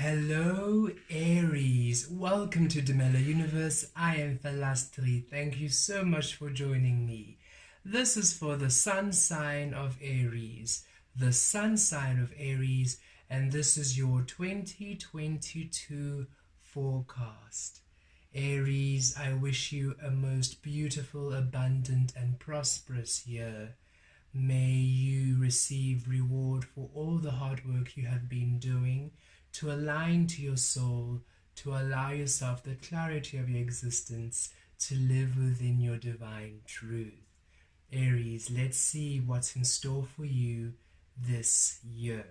Hello Aries, welcome to the Mellow Universe. I am Vel Astri. Thank you so much for joining me. This is for the sun sign of Aries, and this is your 2022 forecast. Aries, I wish you a most beautiful, abundant and prosperous year. May you receive reward for all the hard work you have been doing to align to your soul, to allow yourself the clarity of your existence, to live within your divine truth. Aries, let's see what's in store for you this year.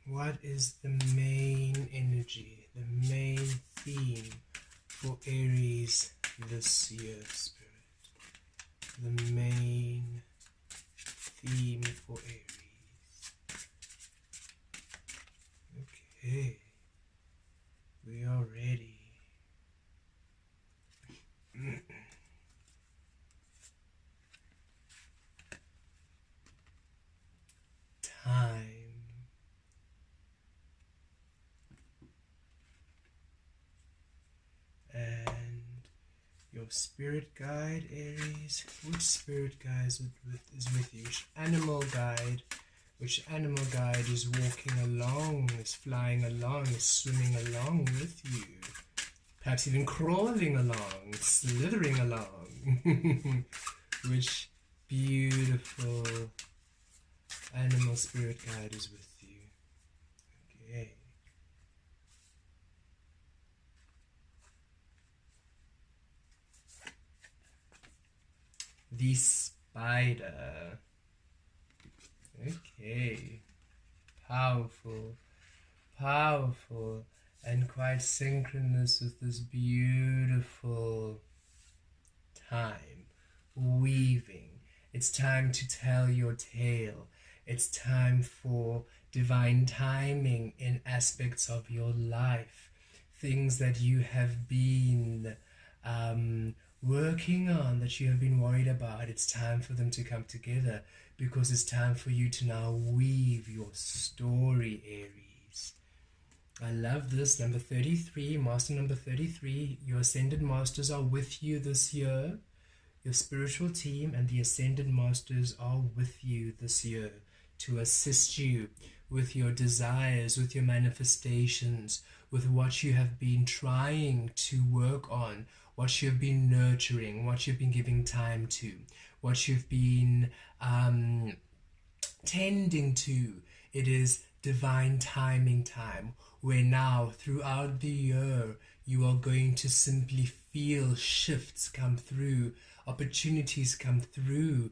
What is the main energy, the main theme for Aries this year, Spirit? The main theme for Aries. Okay, we are ready. Time. And your spirit guide, Aries. Which spirit guide is with you? Which animal guide is walking along, is flying along, is swimming along with you? Perhaps even crawling along, slithering along. Which beautiful animal spirit guide is with you? Okay. The spider. Okay. Powerful, and quite synchronous with this beautiful time. Weaving. It's time to tell your tale. It's time for divine timing in aspects of your life. Things that you have been working on, that you have been worried about. It's time for them to come together, because it's time for you to now weave your story, Aries. I love this. Number 33, master number 33. Your ascended masters are with you this year. Your spiritual team and the ascended masters are with you this year to assist you with your desires, with your manifestations, with what you have been trying to work on, what you've been nurturing, what you've been giving time to, what you've been tending to. It is divine timing time, where now throughout the year you are going to simply feel shifts come through, opportunities come through,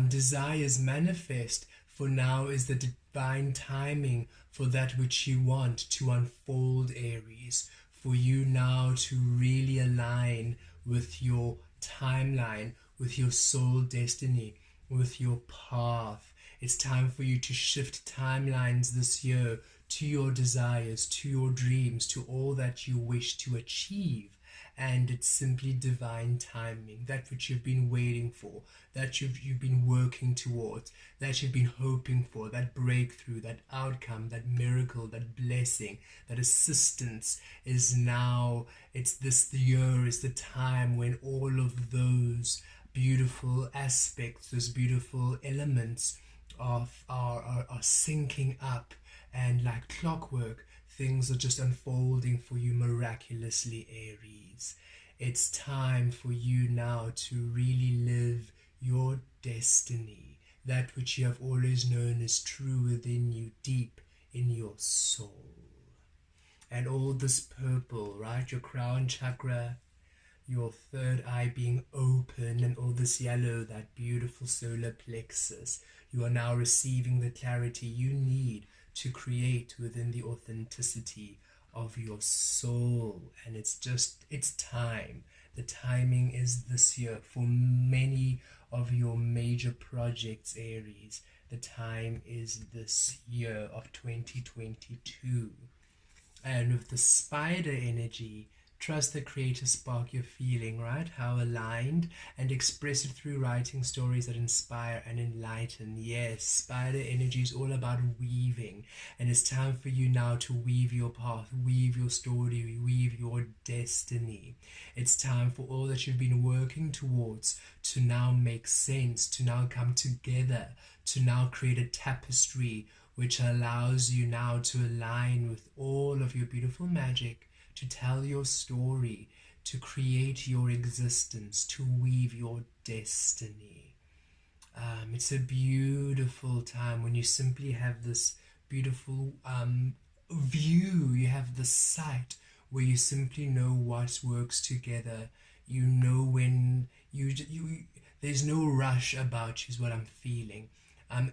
desires manifest. For now is the divine timing for that which you want to unfold, Aries. For you now to really align with your timeline, with your soul destiny, with your path. It's time for you to shift timelines this year to your desires, to your dreams, to all that you wish to achieve. And it's simply divine timing, that which you've been waiting for, that you've been working towards, that you've been hoping for, that breakthrough, that outcome, that miracle, that blessing, that assistance is now. It's this year is the time when all of those beautiful aspects, those beautiful elements are syncing up, and like clockwork, things are just unfolding for you miraculously, Aries. It's time for you now to really live your destiny, that which you have always known is true within you, deep in your soul. And all this purple, right? Your crown chakra, your third eye being open, and all this yellow, that beautiful solar plexus. You are now receiving the clarity you need to create within the authenticity of your soul. And it's time. The timing is this year for many of your major projects, Aries. The time is this year of 2022. And with the spider energy, Trust the creative spark you're feeling, right? How aligned, and express it through writing stories that inspire and enlighten. Yes, spider energy is all about weaving, and it's time for you now to weave your path, weave your story, weave your destiny. It's time for all that you've been working towards to now make sense, to now come together, to now create a tapestry which allows you now to align with all of your beautiful magic, to tell your story, to create your existence, to weave your destiny. It's a beautiful time when you simply have this beautiful view, you have the sight where you simply know what works together. You know when there's no rush about you is what I'm feeling.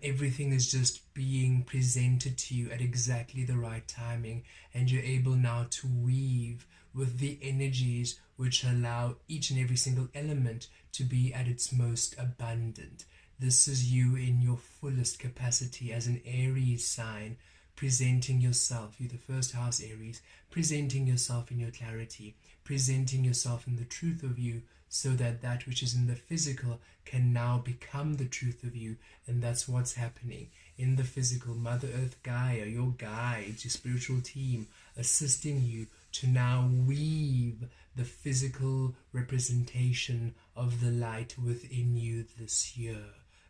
Everything is just being presented to you at exactly the right timing, and you're able now to weave with the energies which allow each and every single element to be at its most abundant. This is you in your fullest capacity as an Aries sign, presenting yourself. You're the first house Aries, presenting yourself in your clarity, presenting yourself in the truth of you, so that that which is in the physical can now become the truth of you. And that's what's happening in the physical. Mother Earth Gaia, your guides, your spiritual team, assisting you to now weave the physical representation of the light within you this year.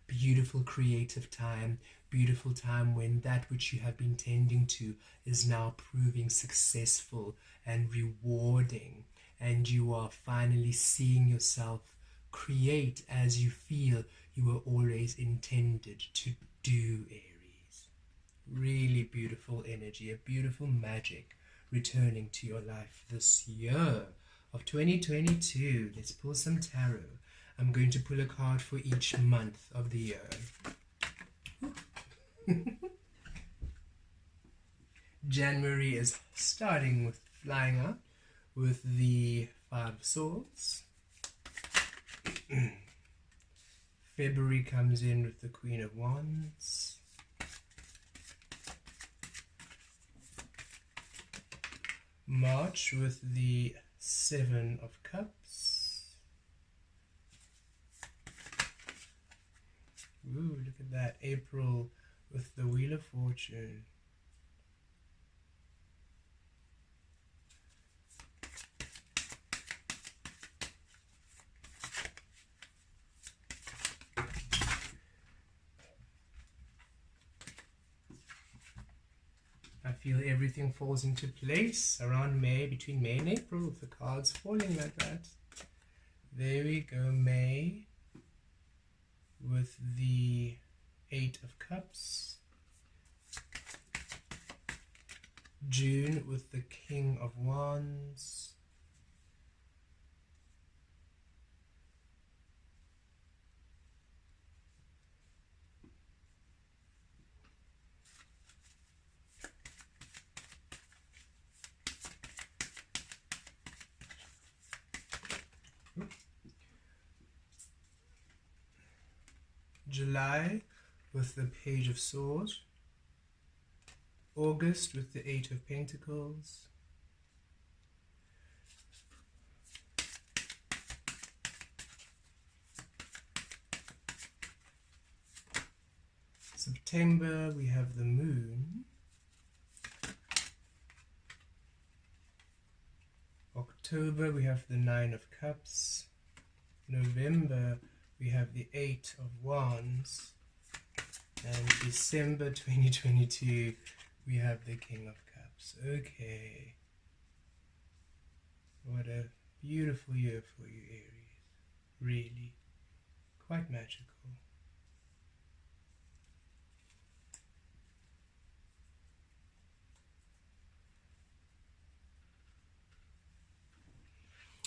Beautiful creative time, beautiful time when that which you have been tending to is now proving successful and rewarding, and you are finally seeing yourself create as you feel you were always intended to do, Aries. Really beautiful energy, a beautiful magic returning to your life this year of 2022. Let's pull some tarot. I'm going to pull a card for each month of the year. January is starting with flying up with the Five of Swords. February comes in with the Queen of Wands. March with the Seven of Cups. Ooh, look at that. April with the Wheel of Fortune. I feel everything falls into place around May, between May and April, with the cards falling like that. There we go, May with the Eight of Cups. June with the King of Wands. July with the Page of Swords. August with the Eight of Pentacles. September we have the Moon. October we have the Nine of Cups. November we have the Eight of Wands, and December 2022 we have the King of Cups. Okay, what a beautiful year for you, Aries. Really quite magical.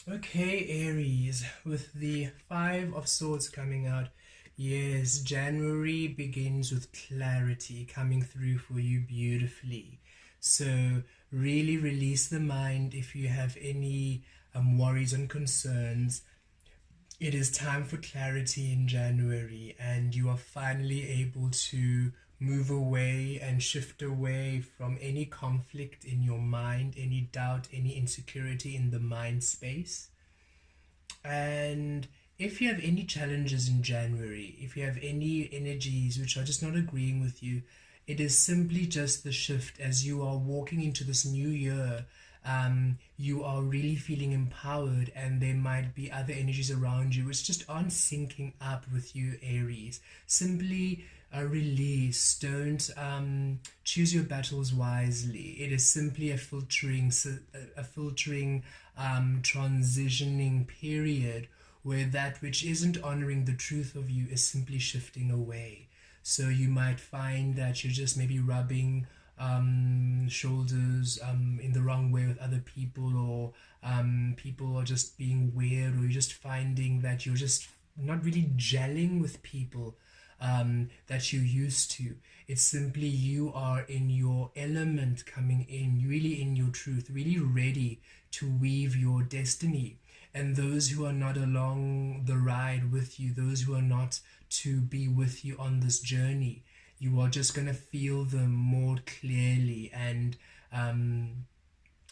Okay, Aries, with the Five of Swords coming out, yes, January begins with clarity coming through for you beautifully. So really release the mind if you have any worries and concerns. It is time for clarity in January, and you are finally able to move away and shift away from any conflict in your mind, any doubt, any insecurity in the mind space. And if you have any challenges in January, if you have any energies which are just not agreeing with you, it is simply just the shift as you are walking into this new year. You are really feeling empowered, and there might be other energies around you which just aren't syncing up with you, Aries. Simply release. Don't choose your battles wisely. It is simply a filtering transitioning period where that which isn't honoring the truth of you is simply shifting away. So you might find that you're just maybe rubbing shoulders in the wrong way with other people, or people are just being weird, or you're just finding that you're just not really gelling with people that you used to. It's simply you are in your element, coming in, really in your truth, really ready to weave your destiny. And those who are not along the ride with you, those who are not to be with you on this journey, you are just going to feel them more clearly. And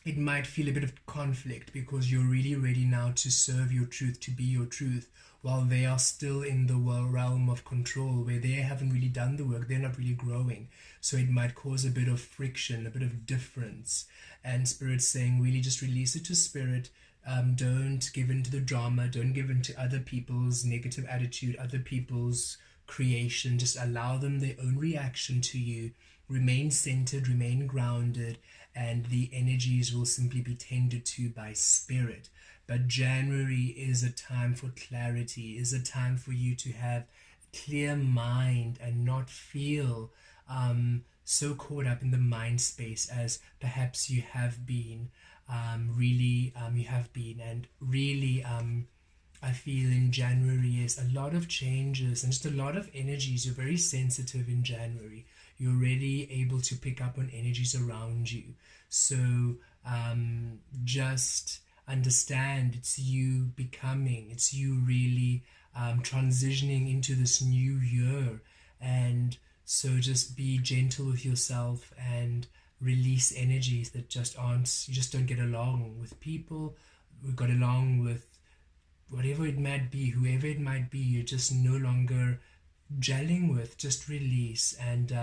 it might feel a bit of conflict because you're really ready now to serve your truth, to be your truth, while they are still in the realm of control where they haven't really done the work, they're not really growing. So it might cause a bit of friction, a bit of difference. And Spirit's saying, really just release it to Spirit. Don't give in to the drama, don't give in to other people's negative attitude, other people's creation. Just allow them their own reaction to you. Remain centered, remain grounded, and the energies will simply be tended to by Spirit. But January is a time for clarity, is a time for you to have a clear mind and not feel so caught up in the mind space as perhaps you have been. You have been, and really I feel in January is a lot of changes and just a lot of energies. You're very sensitive in January. You're really able to pick up on energies around you. So just understand it's you becoming, it's you really transitioning into this new year. And so just be gentle with yourself and release energies that just aren't, you just don't get along with people. We got along with whatever it might be, whoever it might be, you're just no longer gelling with. Just release and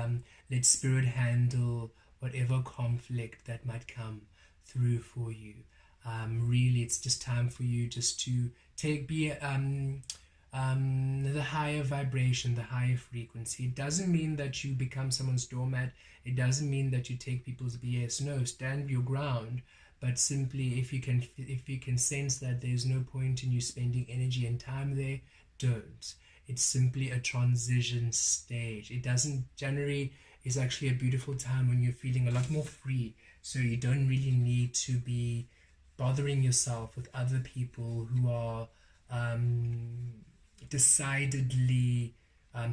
let Spirit handle whatever conflict that might come through for you. Really, it's just time for you just to be the higher vibration, the higher frequency. It doesn't mean that you become someone's doormat. It doesn't mean that you take people's BS. No, stand your ground. But simply, if you can sense that there's no point in you spending energy and time there, don't. It's simply a transition stage. January is actually a beautiful time when you're feeling a lot more free. So you don't really need to be bothering yourself with other people who are decidedly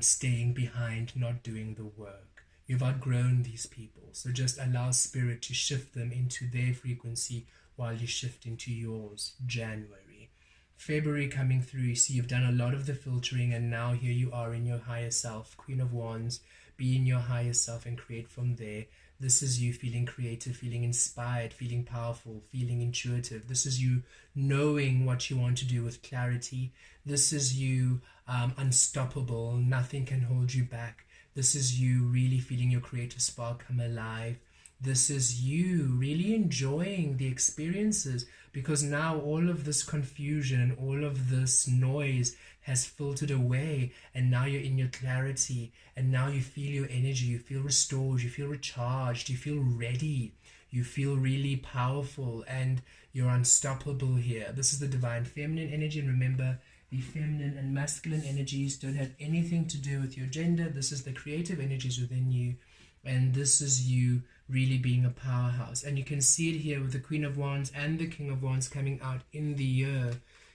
staying behind, not doing the work. You've outgrown these people, so just allow Spirit to shift them into their frequency while you shift into yours. January. February coming through, you see you've done a lot of the filtering, and now here you are in your higher self. Queen of Wands, be in your higher self and create from there. This is you feeling creative, feeling inspired, feeling powerful, feeling intuitive. This is you knowing what you want to do with clarity. This is you unstoppable. Nothing can hold you back. This is you really feeling your creative spark come alive. This is you really enjoying the experiences, because now all of this confusion, all of this noise has filtered away, and now you're in your clarity, and now you feel your energy, you feel restored, you feel recharged, you feel ready, you feel really powerful, and you're unstoppable here. This is the divine feminine energy, and remember, the feminine and masculine energies don't have anything to do with your gender. This is the creative energies within you, and this is you really being a powerhouse. And you can see it here with the Queen of Wands and the King of Wands coming out in the year.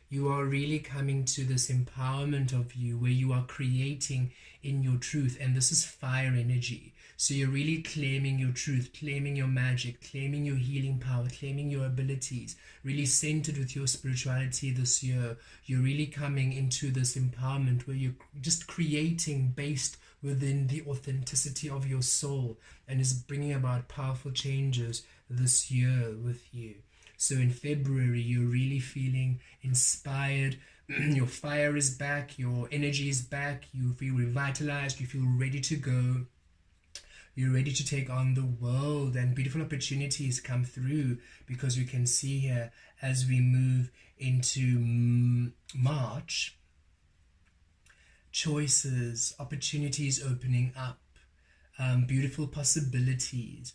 You are really coming to this empowerment of you where you are creating in your truth, and this is fire energy. So you're really claiming your truth, claiming your magic, claiming your healing power, claiming your abilities, really centered with your spirituality this year. You're really coming into this empowerment where you're just creating based within the authenticity of your soul and is bringing about powerful changes this year with you. So in February, you're really feeling inspired. Your fire is back, your energy is back, you feel revitalized, you feel ready to go. You're ready to take on the world, and beautiful opportunities come through, because you can see here as we move into March, choices, opportunities opening up, beautiful possibilities.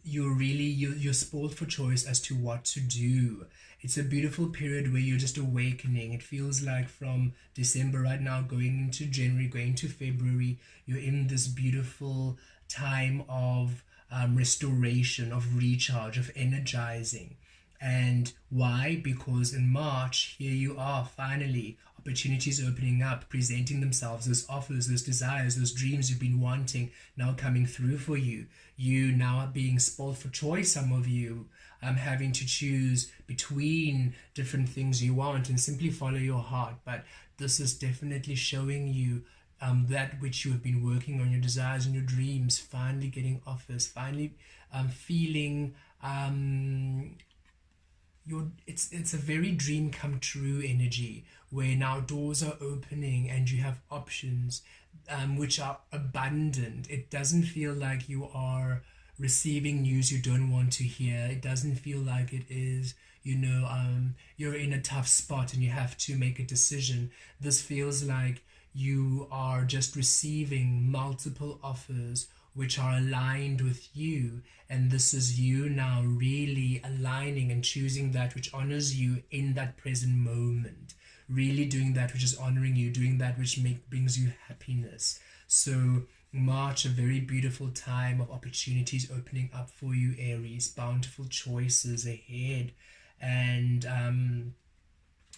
You're spoiled for choice as to what to do. It's a beautiful period where you're just awakening. It feels like from December right now, going into January, going to February, you're in this beautiful time of restoration, of recharge, of energizing. And why? Because in March, here you are, finally, opportunities opening up, presenting themselves, those offers, those desires, those dreams you've been wanting, now coming through for you. You now are being spoiled for choice, some of you, having to choose between different things you want and simply follow your heart. But this is definitely showing you that which you have been working on, your desires and your dreams, finally getting offers, finally feeling it's a very dream come true energy, where now doors are opening and you have options which are abundant. It doesn't feel like you are receiving news you don't want to hear. It doesn't feel like it is, you're in a tough spot and you have to make a decision. This feels like you are just receiving multiple offers which are aligned with you, and this is you now really aligning and choosing that which honors you in that present moment, really doing that which is honoring you, doing that which brings you happiness. So March, a very beautiful time of opportunities opening up for you, Aries, bountiful choices ahead. And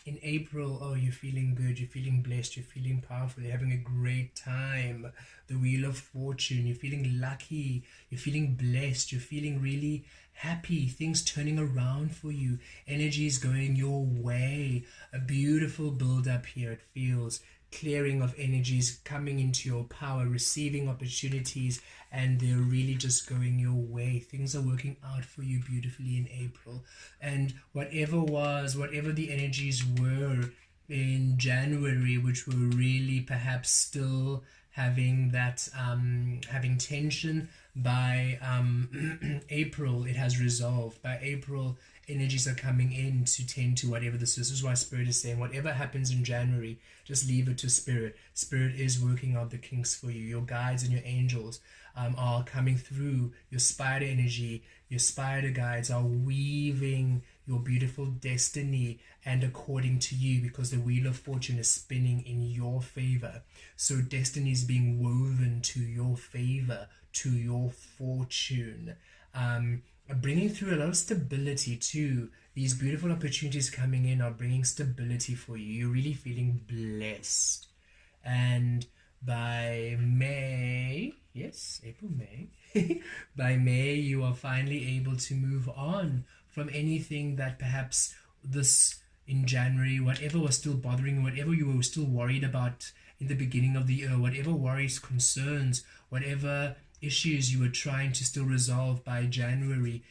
in April, oh, you're feeling good, you're feeling blessed, you're feeling powerful, you're having a great time. The Wheel of Fortune, you're feeling lucky, you're feeling blessed, you're feeling really happy, things turning around for you, energy is going your way. A beautiful build up here, it feels. Clearing of energies, coming into your power, receiving opportunities, and they're really just going your way. Things are working out for you beautifully in April. And whatever the energies were in January, which were really perhaps still having that having tension, by April it has resolved. By April, energies are coming in to tend to whatever this is. This is why Spirit is saying whatever happens in January, just leave it to Spirit. Spirit is working out the kinks for you. Your guides and your angels are coming through. Your spider energy, your spider guides are weaving your beautiful destiny and according to you, because the Wheel of Fortune is spinning in your favor. So destiny is being woven to your favor, to your fortune, bringing through a lot of stability too. These beautiful opportunities coming in are bringing stability for you. You're really feeling blessed. And by May, yes, April, May, by May, you are finally able to move on from anything that perhaps this in January, whatever was still bothering you, whatever you were still worried about in the beginning of the year, whatever worries, concerns, whatever issues you were trying to still resolve by January,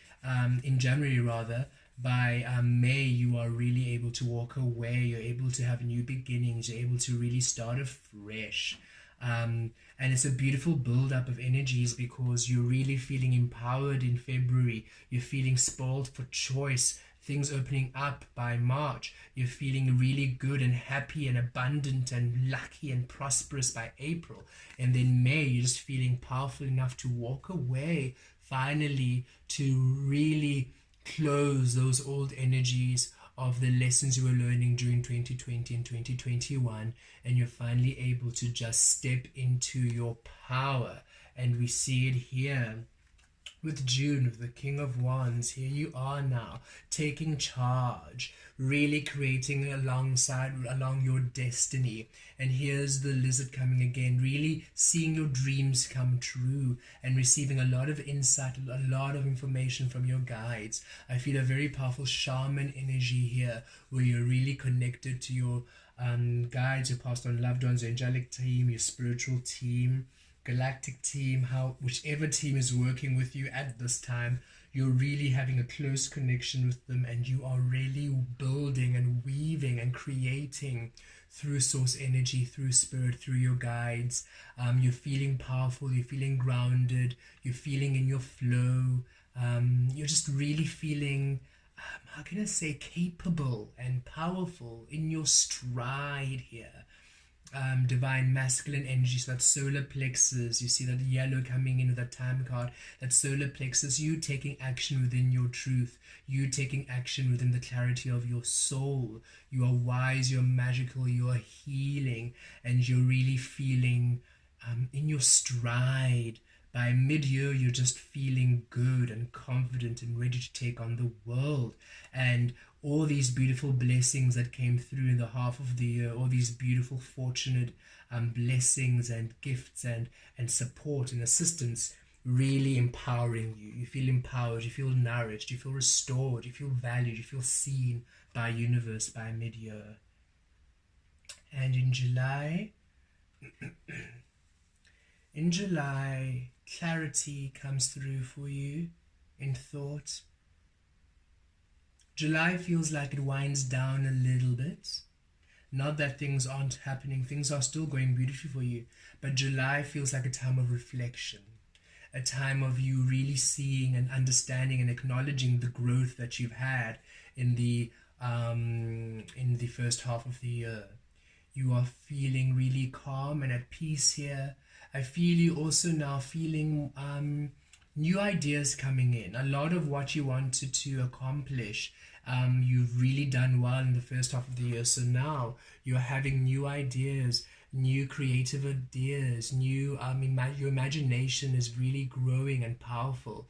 in January rather, by May, you are really able to walk away. You're able to have new beginnings. You're able to really start afresh. And it's a beautiful build-up of energies, because you're really feeling empowered in February. You're feeling spoiled for choice. Things opening up by March. You're feeling really good and happy and abundant and lucky and prosperous by April. And then May, you're just feeling powerful enough to walk away, finally, to really close those old energies of the lessons you were learning during 2020 and 2021, and you're finally able to just step into your power. And we see it here With June, with the King of Wands, here you are now, taking charge, really creating along your destiny. And here's the Lizard coming again, really seeing your dreams come true and receiving a lot of insight, a lot of information from your guides. I feel a very powerful shaman energy here, where you're really connected to your guides, your past on loved ones, your angelic team, your spiritual team, galactic team, whichever team is working with you at this time. You're really having a close connection with them, and you are really building and weaving and creating through source energy, through spirit, through your guides. You're feeling powerful, you're feeling grounded, you're feeling in your flow. You're just really feeling, how can I say, capable and powerful, in your stride here. Divine masculine energy, so that solar plexus, you see that yellow coming in with that time card, that solar plexus, you taking action within your truth, you taking action within the clarity of your soul. You are wise, you're magical, you are healing, and you're really feeling in your stride. By mid-year, you're just feeling good and confident and ready to take on the world. And all these beautiful blessings that came through in the half of the year, all these beautiful, fortunate blessings and gifts and support and assistance, really empowering you. You feel empowered, you feel nourished, you feel restored, you feel valued, you feel seen by universe by mid-year. And in July, clarity comes through for you in thought. July feels like it winds down a little bit. Not that things aren't happening, things are still going beautifully for you, but July feels like a time of reflection, a time of you really seeing and understanding and acknowledging the growth that you've had in the first half of the year. You are feeling really calm and at peace here. I feel you also now feeling new ideas coming in. A lot of what you wanted to accomplish, you've really done well in the first half of the year. So now you're having new ideas, new creative ideas, your imagination is really growing and powerful.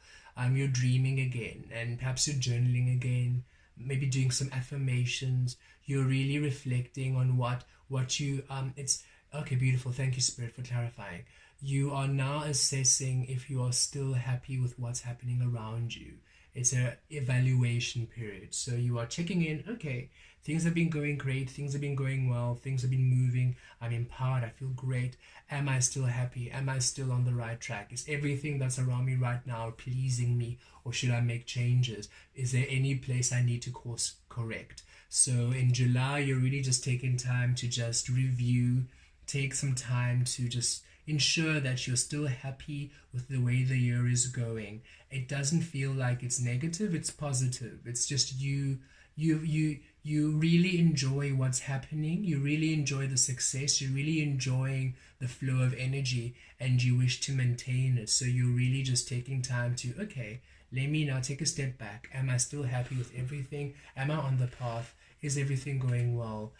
You're dreaming again, and perhaps you're journaling again, maybe doing some affirmations. You're really reflecting on what you it's okay, beautiful. Thank you, Spirit, for clarifying. You are now assessing if you are still happy with what's happening around you. It's an evaluation period. So you are checking in, okay, things have been going great, things have been going well, things have been moving, I'm empowered, I feel great. Am I still happy? Am I still on the right track? Is everything that's around me right now pleasing me, or should I make changes? Is there any place I need to course correct? So in July, you're really just taking time to just review, take some time to just ensure that you're still happy with the way the year is going. It doesn't feel like it's negative, it's positive. It's just you really enjoy what's happening, you really enjoy the success, you're really enjoying the flow of energy, and you wish to maintain it. So you're really just taking time to, okay, let me now take a step back. Am I still happy with everything? Am I on the path? Is everything going well?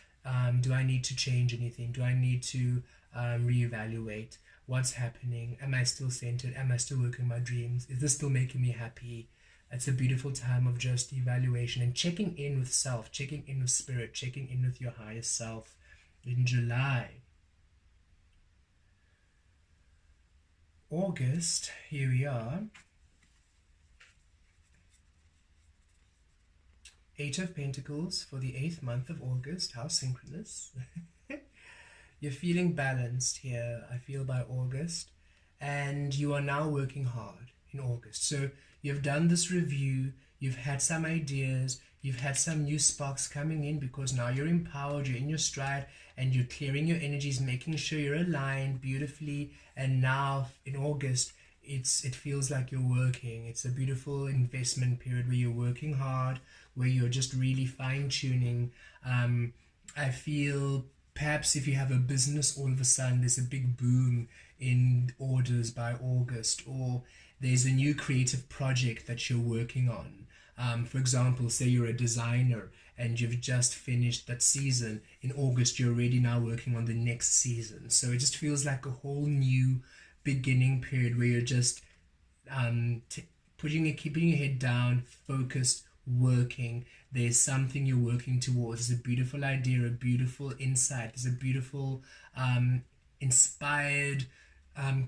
Do I need to change anything? Do I need to reevaluate what's happening? Am I still centered? Am I still working my dreams? Is this still making me happy? It's a beautiful time of just evaluation and checking in with self, checking in with spirit, checking in with your higher self in July. August, here we are. Eight of Pentacles for the 8th month of August. How synchronous. You're feeling balanced here, I feel, by August. And you are now working hard in August. So you've done this review, you've had some ideas, you've had some new sparks coming in, because now you're empowered, you're in your stride, and you're clearing your energies, making sure you're aligned beautifully. And now in August, it feels like you're working. It's a beautiful investment period where you're working hard, where you're just really fine-tuning. I feel perhaps if you have a business, all of a sudden there's a big boom in orders by August, or there's a new creative project that you're working on. For example, say you're a designer and you've just finished that season. In August, you're already now working on the next season. So it just feels like a whole new beginning period where you're just keeping your head down, focused, working. There's something you're working towards. There's a beautiful idea, a beautiful insight. There's a beautiful inspired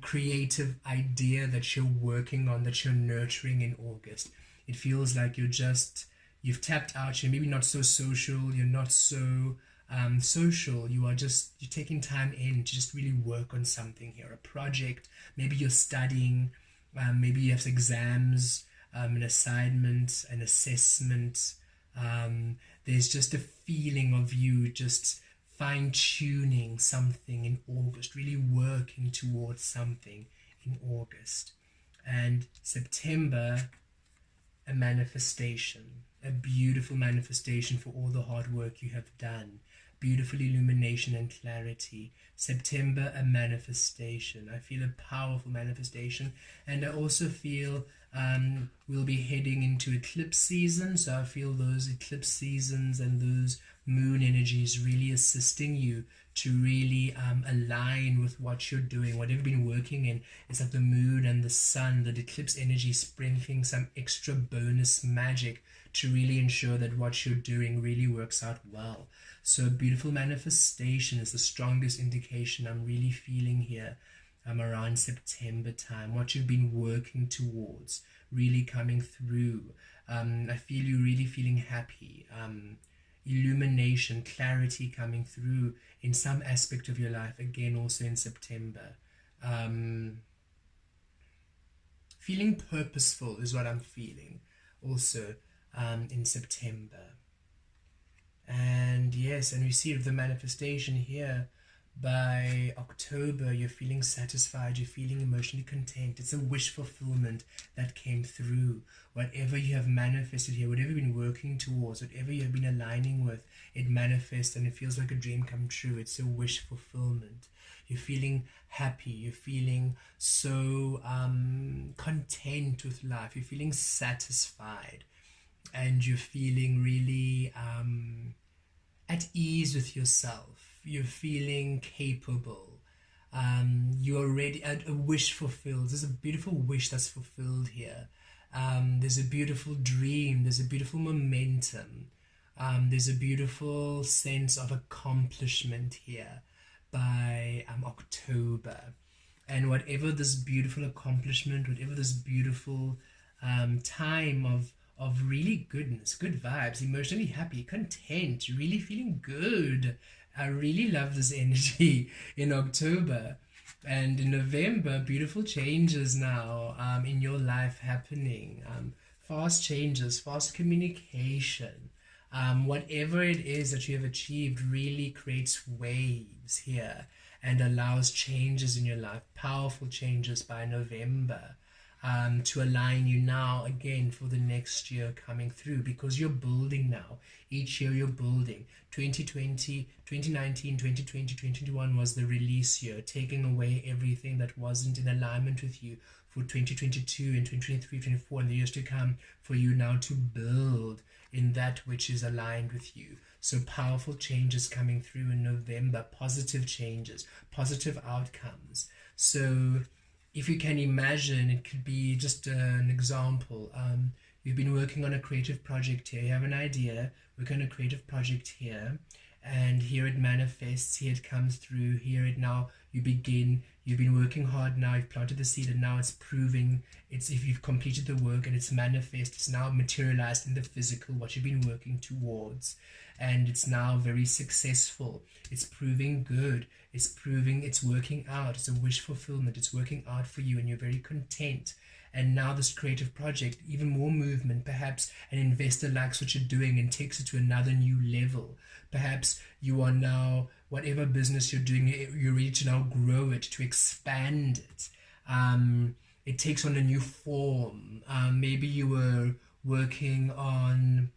creative idea that you're working on, that you're nurturing in August. It feels like you've tapped out. You're maybe not so social. You're not so social. You're taking time in to just really work on something here, a project. Maybe you're studying. Maybe you have exams, an assignment, an assessment. There's just a feeling of you just fine-tuning something in August, really working towards something in August. And September, a manifestation, a beautiful manifestation for all the hard work you have done. Beautiful illumination and clarity. September, a manifestation. I feel a powerful manifestation, and I also feel we'll be heading into eclipse season, so I feel those eclipse seasons and those moon energies really assisting you to really align with what you're doing, whatever you've been working in. It's like the moon and the sun, the eclipse energy sprinkling some extra bonus magic to really ensure that what you're doing really works out well. So beautiful manifestation is the strongest indication I'm really feeling here around September time. What you've been working towards really coming through. I feel you really feeling happy. Illumination, clarity coming through in some aspect of your life, again also in September. Feeling purposeful is what I'm feeling also in September. And yes, and we see the manifestation here. By October, you're feeling satisfied, you're feeling emotionally content. It's a wish fulfillment that came through. Whatever you have manifested here, whatever you've been working towards, whatever you have been aligning with, it manifests and it feels like a dream come true. It's a wish fulfillment. You're feeling happy, you're feeling so content with life, you're feeling satisfied, and you're feeling really at ease with yourself. You're feeling capable. You're already a wish fulfilled. There's a beautiful wish that's fulfilled here. There's a beautiful dream. There's a beautiful momentum. There's a beautiful sense of accomplishment here by October. And whatever this beautiful accomplishment, whatever this beautiful time of really goodness, good vibes, emotionally happy, content, really feeling good. I really love this energy in October. And in November, beautiful changes now in your life happening. Fast changes, fast communication. Whatever it is that you have achieved really creates waves here and allows changes in your life, powerful changes by November. To align you now again for the next year coming through, because you're building now. Each year you're building. 2020, 2019, 2020, 2021 was the release year, taking away everything that wasn't in alignment with you for 2022 and 2023, 2024 and the years to come, for you now to build in that which is aligned with you. So powerful changes coming through in November, positive changes, positive outcomes. So if you can imagine, it could be just an example. You've been working on a creative project here. You have an idea, work on a creative project here, and here it manifests, here it comes through, here it now, you've been working hard now, you've planted the seed, and now it's proving, if you've completed the work and it's manifest, it's now materialized in the physical, what you've been working towards, and it's now very successful. It's proving good. It's proving it's working out. It's a wish fulfillment. It's working out for you and you're very content. And now this creative project, even more movement, perhaps an investor likes what you're doing and takes it to another new level. Perhaps you are now, whatever business you're doing, you're ready to now grow it, to expand it. It takes on a new form. Maybe you were working on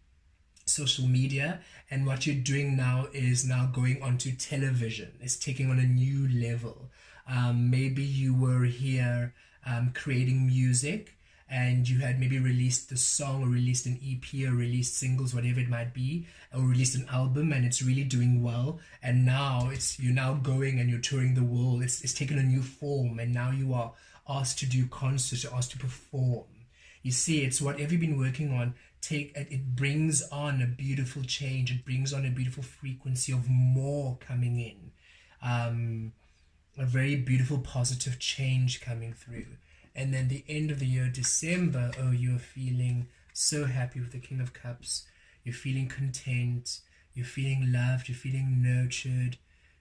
social media, and what you're doing now is now going onto television. It's taking on a new level. Maybe you were here creating music, and you had maybe released the song or released an EP or released singles, whatever it might be, or released an album, and it's really doing well, and now you're now going and you're touring the world. It's taken a new form, and now you are asked to do concerts, you're asked to perform. You see, it's whatever you've been working on. It brings on a beautiful change. It brings on a beautiful frequency of more coming in. A very beautiful positive change coming through. And then the end of the year, December, oh, you're feeling so happy with the King of Cups. You're feeling content. You're feeling loved. You're feeling nurtured.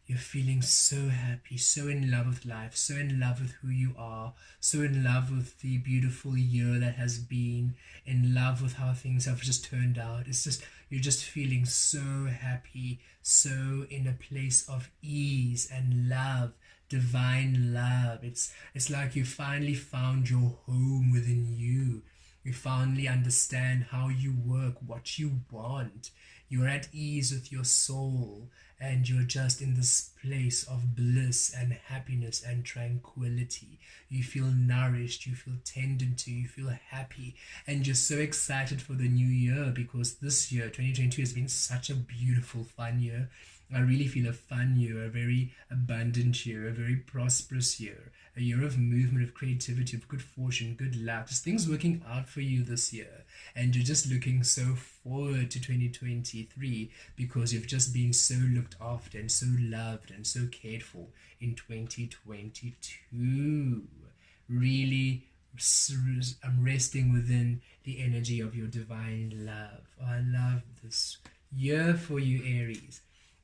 You're feeling so happy, so in love with life, so in love with who you are, so in love with the beautiful year that has been, in love with how things have just turned out. It's just, you're just feeling so happy, so in a place of ease and love, divine love. It's like you finally found your home within you. You finally understand how you work, what you want. You're at ease with your soul, and you're just in this place of bliss and happiness and tranquility. You feel nourished, you feel tended to, you feel happy, and you're so excited for the new year, because this year, 2022, has been such a beautiful, fun year. I really feel a fun year, a very abundant year, a very prosperous year, a year of movement, of creativity, of good fortune, good luck, just things working out for you this year. And you're just looking so forward to 2023 because you've just been so looked after and so loved and so cared for in 2022. Really, I'm resting within the energy of your divine love. I love this year for you, Aries.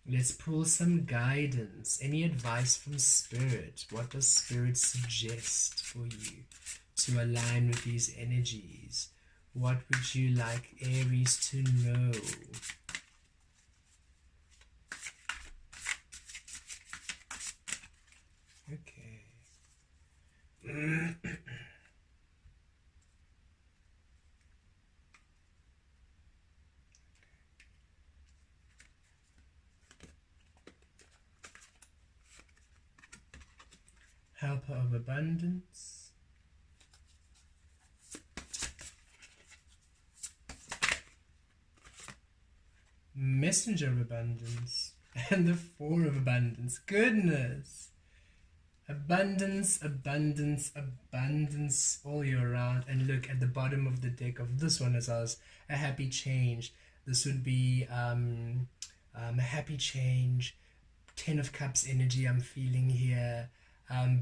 Let's pull some guidance. Any advice from Spirit? What does Spirit suggest for you to align with these energies? What would you like Aries to know? Okay. Helper of abundance. Messenger of abundance. And the Four of abundance. Goodness. Abundance, abundance, abundance all year round. And look at the bottom of the deck of this one as ours. A happy change. This would be a happy change. 10 of Cups energy I'm feeling here.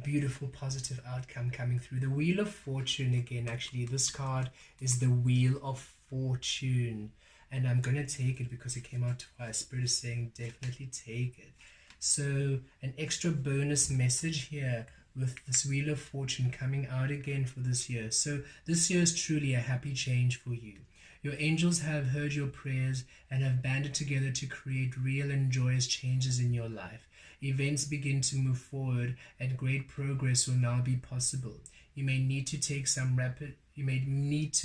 Beautiful positive outcome coming through. The Wheel of Fortune again. Actually, this card is the Wheel of Fortune. And I'm going to take it because it came out twice. Spirit is saying definitely take it. So an extra bonus message here with this Wheel of Fortune coming out again for this year. So this year is truly a happy change for you. Your angels have heard your prayers and have banded together to create real and joyous changes in your life. Events begin to move forward and great progress will now be possible. You may need to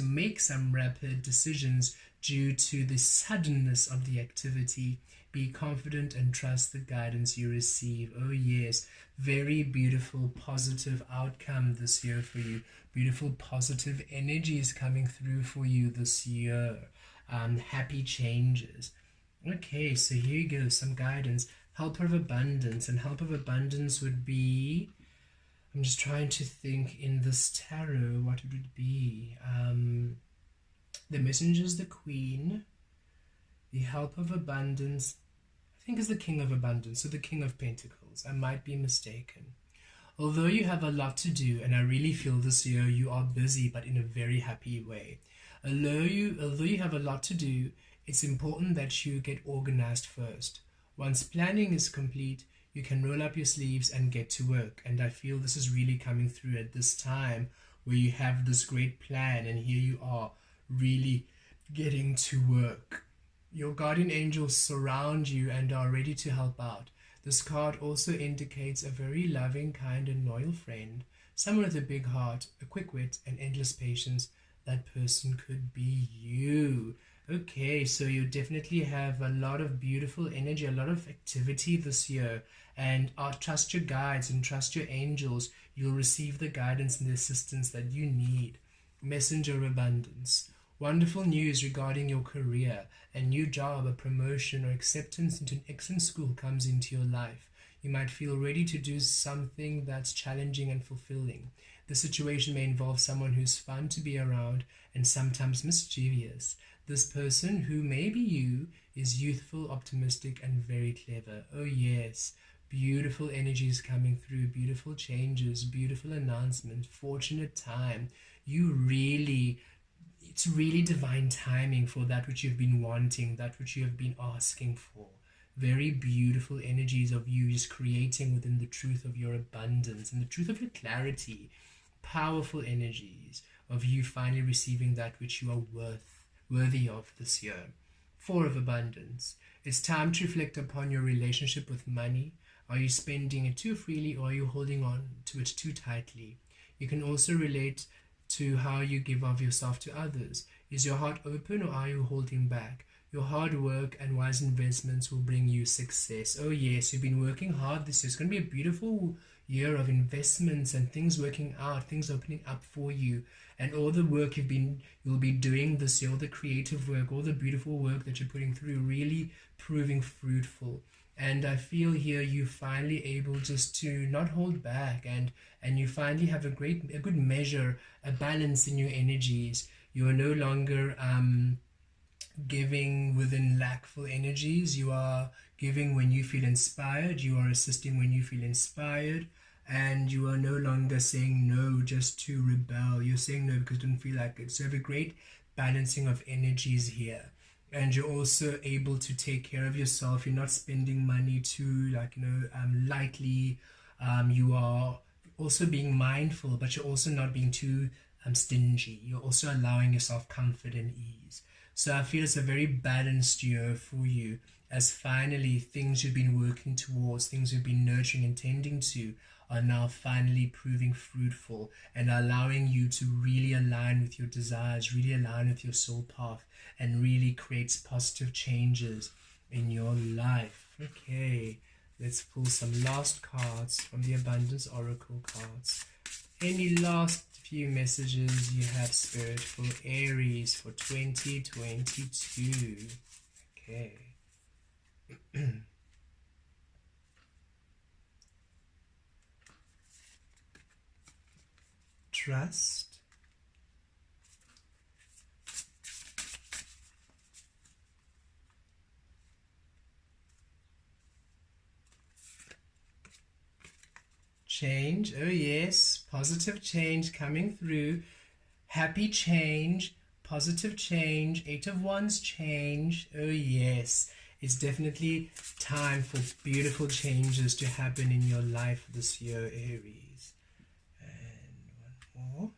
make some rapid decisions due to the suddenness of the activity. Be confident and trust the guidance you receive. Oh yes, very beautiful positive outcome this year for you. Beautiful positive energies coming through for you this year. Happy changes. Okay, so here you go, some guidance. Helper of abundance, and help of abundance would be, I'm just trying to think in this tarot, what it would be. The messenger is the Queen. The help of abundance, I think, is the King of abundance, so the King of Pentacles. I might be mistaken. Although you have a lot to do, and I really feel this year you are busy, but in a very happy way. Although you have a lot to do, it's important that you get organized first. Once planning is complete, you can roll up your sleeves and get to work. And I feel this is really coming through at this time where you have this great plan and here you are really getting to work. Your guardian angels surround you and are ready to help out. This card also indicates a very loving, kind and loyal friend, someone with a big heart, a quick wit and endless patience. That person could be you. Okay, so you definitely have a lot of beautiful energy, a lot of activity this year, and trust your guides and trust your angels. You'll receive the guidance and the assistance that you need. Messenger of abundance. Wonderful news regarding your career. A new job, a promotion or acceptance into an excellent school comes into your life. You might feel ready to do something that's challenging and fulfilling. The situation may involve someone who's fun to be around and sometimes mischievous. This person, who may be you, is youthful, optimistic, and very clever. Oh yes, beautiful energies coming through, beautiful changes, beautiful announcement, fortunate time. It's really divine timing for that which you've been wanting, that which you have been asking for. Very beautiful energies of you just creating within the truth of your abundance and the truth of your clarity. Powerful energies of you finally receiving that which you are worthy of this year. Four of abundance. It's time to reflect upon your relationship with money. Are you spending it too freely, or are you holding on to it too tightly? You can also relate to how you give of yourself to others. Is your heart open, or are you holding back? Your hard work and wise investments will bring you success. Oh yes, you've been working hard this year. It's going to be a beautiful year of investments and things working out, things opening up for you. And all the work you'll be doing this year, all the creative work, all the beautiful work that you're putting through, really proving fruitful. And I feel here you finally able just to not hold back, and you finally have a good measure, a balance in your energies. You are no longer giving within lackful energies. You are giving when you feel inspired. You are assisting when you feel inspired. And you are no longer saying no just to rebel. You're saying no because you don't feel like it. So you have a great balancing of energies here. And you're also able to take care of yourself. You're not spending money too lightly. You are also being mindful, but you're also not being too stingy. You're also allowing yourself comfort and ease. So I feel it's a very balanced year for you, as finally things you've been working towards, things you've been nurturing and tending to, are now finally proving fruitful and allowing you to really align with your desires, really align with your soul path, and really creates positive changes in your life. Okay, let's pull some last cards from the Abundance Oracle cards. Any last few messages you have, Spirit, for Aries for 2022? Okay. Trust. Change. Oh yes, positive change coming through. Happy change, positive change, 8 of Wands change. Oh yes, it's definitely time for beautiful changes to happen in your life this year, Aries. And one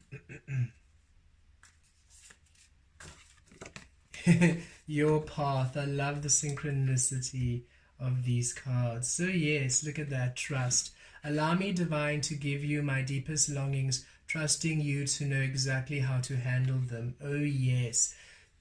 more. Your path. I love the synchronicity of these cards. So yes, look at that. Trust. Allow me, Divine, to give you my deepest longings, trusting you to know exactly how to handle them. Oh yes,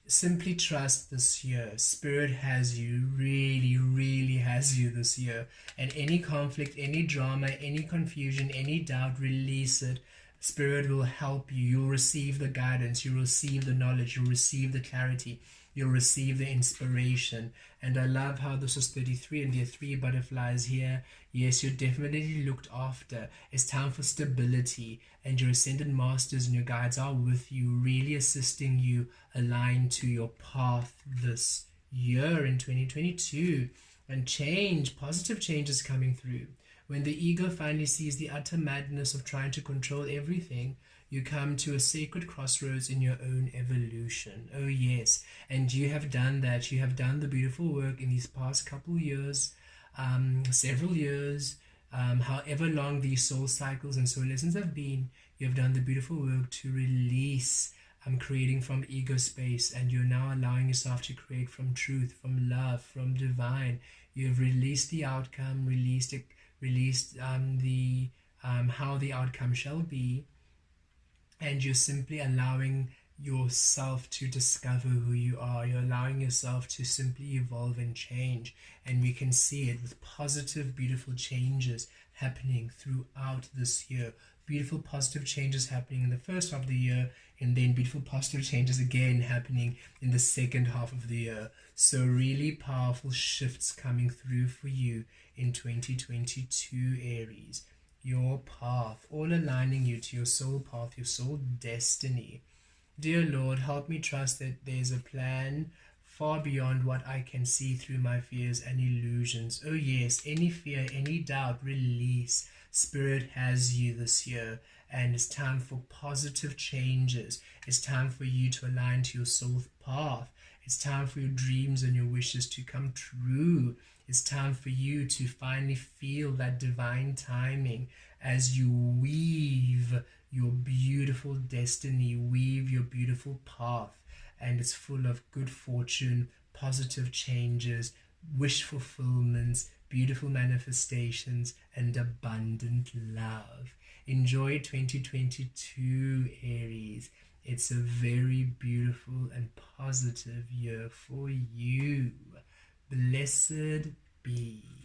simply trust this year. Spirit has you, really, really has you this year. And any conflict, any drama, any confusion, any doubt, release it. Spirit will help you. You'll receive the guidance, you'll receive the knowledge, you'll receive the clarity, you'll receive the inspiration. And I love how this is 33 and there are 3 butterflies here. Yes, you're definitely looked after. It's time for stability, and your ascended masters and your guides are with you, really assisting you align to your path this year in 2022. And change, positive change is coming through. When the ego finally sees the utter madness of trying to control everything, you come to a sacred crossroads in your own evolution. Oh yes, and you have done that. You have done the beautiful work in these past couple years, several years, however long these soul cycles and soul lessons have been. You have done the beautiful work to release creating from ego space, and you're now allowing yourself to create from truth, from love, from divine. You have released the outcome, released the how the outcome shall be, and you're simply allowing yourself to discover who you are. You're allowing yourself to simply evolve and change, and we can see it with positive, beautiful changes happening throughout this year. beautiful positive changes happening in the first half of the year, and then beautiful positive changes again happening in the second half of the year. So really powerful shifts coming through for you in 2022, Aries. Your path, all aligning you to your soul path, your soul destiny. Dear Lord, help me trust that there's a plan far beyond what I can see through my fears and illusions. Oh yes, any fear, any doubt, release. Spirit has you this year, and it's time for positive changes. It's time for you to align to your soul path. It's time for your dreams and your wishes to come true. It's time for you to finally feel that divine timing as you weave your beautiful destiny, weave your beautiful path, and it's full of good fortune, positive changes, wish fulfillments, beautiful manifestations, and abundant love. Enjoy 2022, Aries. It's a very beautiful and positive year for you. Blessed be.